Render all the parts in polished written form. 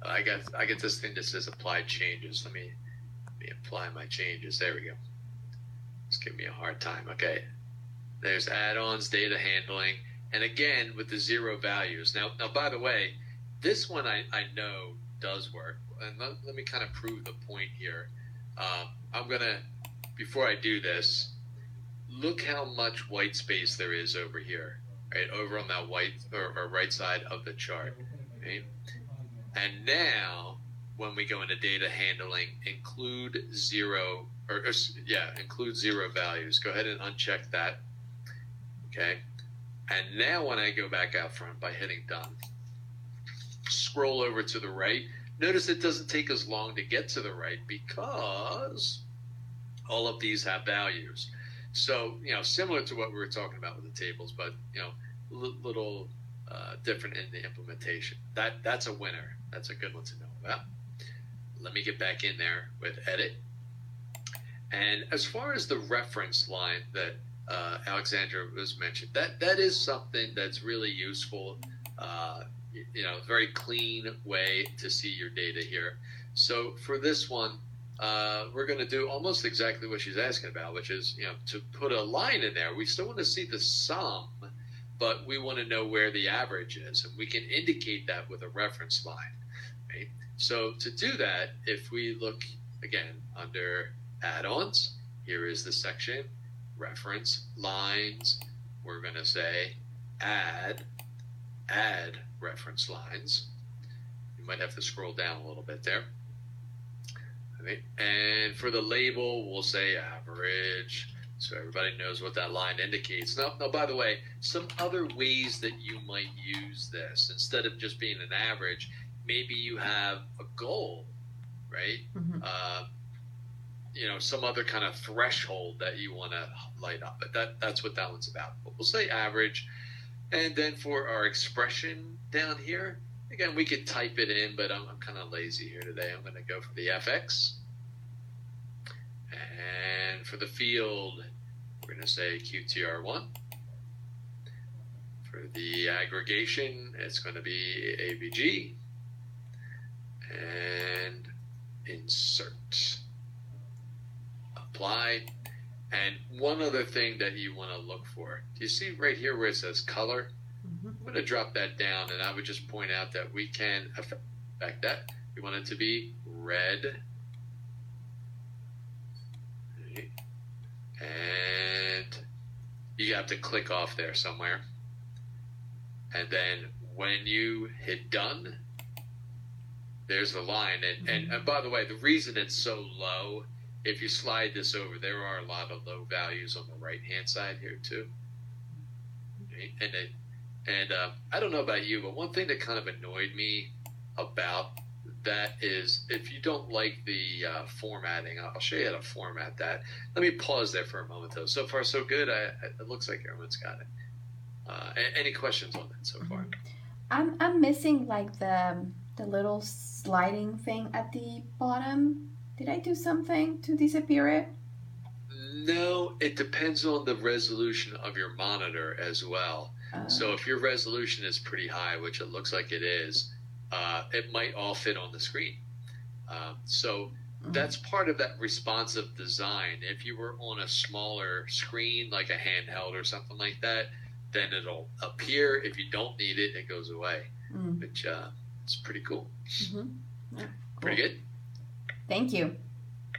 I get this thing that says apply changes. Let me apply my changes. There we go. It's giving me a hard time. Okay. There's add-ons, data handling, and again with the 0 values. Now, by the way, this one I know does work, and let me kind of prove the point here. I'm gonna, before I do this, look how much white space there is over here, right? Over on that white or right side of the chart, right? And now, when we go into data handling, include 0 include 0 values. Go ahead and uncheck that. Okay, and now when I go back out front by hitting done, scroll over to the right. Notice it doesn't take as long to get to the right because all of these have values. So, similar to what we were talking about with the tables, but, little different in the implementation. That's a winner. That's a good one to know about. Let me get back in there with edit. And as far as the reference line that Alexandra was mentioned, that is something that's really useful. Very clean way to see your data here. So for this one, we're going to do almost exactly what she's asking about, which is, to put a line in there. We still want to see the sum, but we want to know where the average is, and we can indicate that with a reference line, right? So to do that, if we look again under add-ons, here is the section reference lines. We're going to say add reference lines. You might have to scroll down a little bit there. Okay. And for the label, we'll say average, so everybody knows what that line indicates. Now, by the way, some other ways that you might use this, instead of just being an average, maybe you have a goal, right? Mm-hmm. Some other kind of threshold that you want to light up. But that's what that one's about. But we'll say average. And then for our expression down here, again, we could type it in, but I'm kind of lazy here today. I'm going to go for the FX. And for the field, we're going to say QTR1. For the aggregation, it's going to be ABG. And insert. Apply. And one other thing that you want to look for, do you see right here where it says color? Mm-hmm. I'm going to drop that down, and I would just point out that we can affect that. We want it to be red. And you have to click off there somewhere. And then when you hit done, there's the line. And by the way, the reason it's so low, if you slide this over, there are a lot of low values on the right-hand side here too. Okay? And I don't know about you, but one thing that kind of annoyed me about that is if you don't like the formatting, I'll show you how to format that. Let me pause there for a moment, though. So far, so good. It looks like everyone's got it. Any questions on that so far? I'm missing like the little sliding thing at the bottom. Did I do something to disappear it? No, it depends on the resolution of your monitor as well. So if your resolution is pretty high, which it looks like it is, it might all fit on the screen. So that's part of that responsive design. If you were on a smaller screen, like a handheld or something like that, then it'll appear. If you don't need it, it goes away, which it's pretty cool. Mm-hmm. Yeah, cool. Pretty good. Thank you.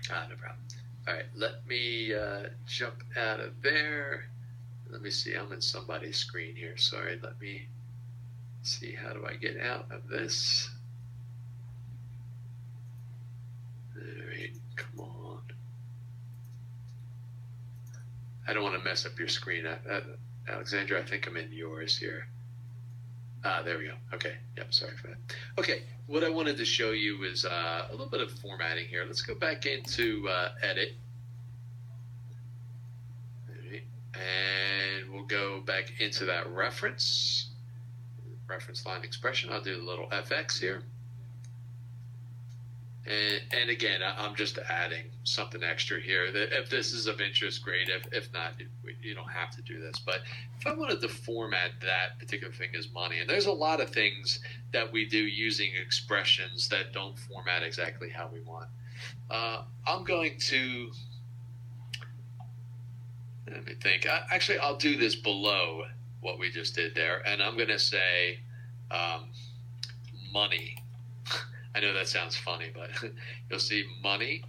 No problem. All right, let me jump out of there. Let me see. I'm in somebody's screen here. Sorry. Let me see. How do I get out of this? All right. Come on. I don't want to mess up your screen. Alexandra, I think I'm in yours here. There we go. Okay. Yep. Sorry for that. Okay. What I wanted to show you is a little bit of formatting here. Let's go back into edit. All right. And we'll go back into that reference line expression. I'll do a little FX here. And again, I'm just adding something extra here. That if this is of interest, great. If not, you don't have to do this. But if I wanted to format that particular thing as money, and there's a lot of things that we do using expressions that don't format exactly how we want. I'm going to, let me think. Actually, I'll do this below what we just did there, and I'm going to say money. I know that sounds funny, but you'll see money.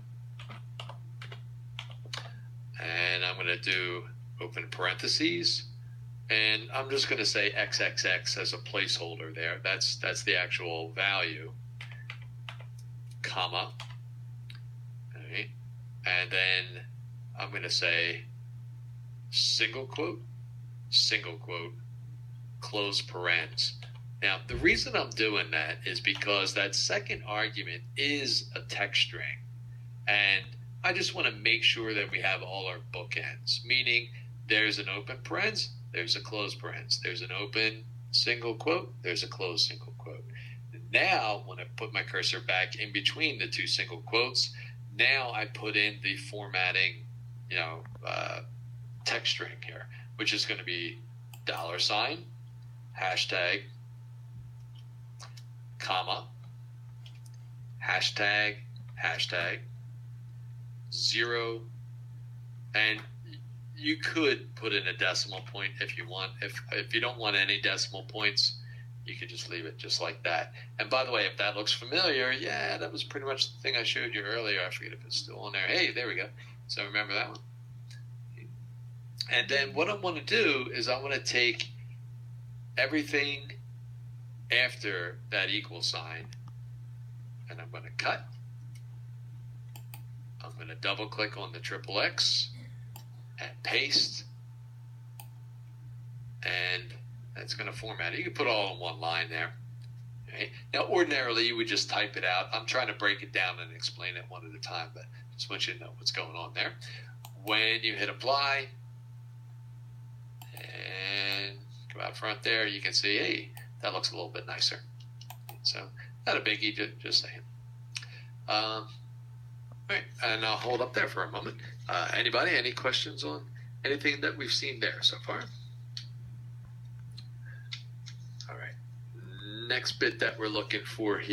And I'm going to do open parentheses. And I'm just going to say XXX as a placeholder there. That's the actual value, comma. All right. And then I'm going to say single quote, close parens. Now, the reason I'm doing that is because that second argument is a text string. And I just want to make sure that we have all our bookends, meaning there's an open parens, there's a close parens, there's an open single quote, there's a closed single quote. Now, when I put my cursor back in between the two single quotes, now I put in the formatting, text string here, which is going to be $, hashtag, comma, hashtag, 0, and you could put in a decimal point if you want. If you don't want any decimal points, you could just leave it just like that. And by the way, if that looks familiar, yeah, that was pretty much the thing I showed you earlier. I forget if it's still on there. Hey, there we go. So remember that one. And then what I want to do is I want to take everything after that equal sign, and I'm going to cut. I'm going to double click on the XXX and paste, and that's going to format it. You can put all in one line there. Okay. Now, ordinarily, you would just type it out. I'm trying to break it down and explain it one at a time, but just want you to know what's going on there. When you hit apply and go out front there, you can see, hey, that looks a little bit nicer. So, not a biggie, just saying. All right, and I'll hold up there for a moment. Anybody, any questions on anything that we've seen there so far? All right, next bit that we're looking for here.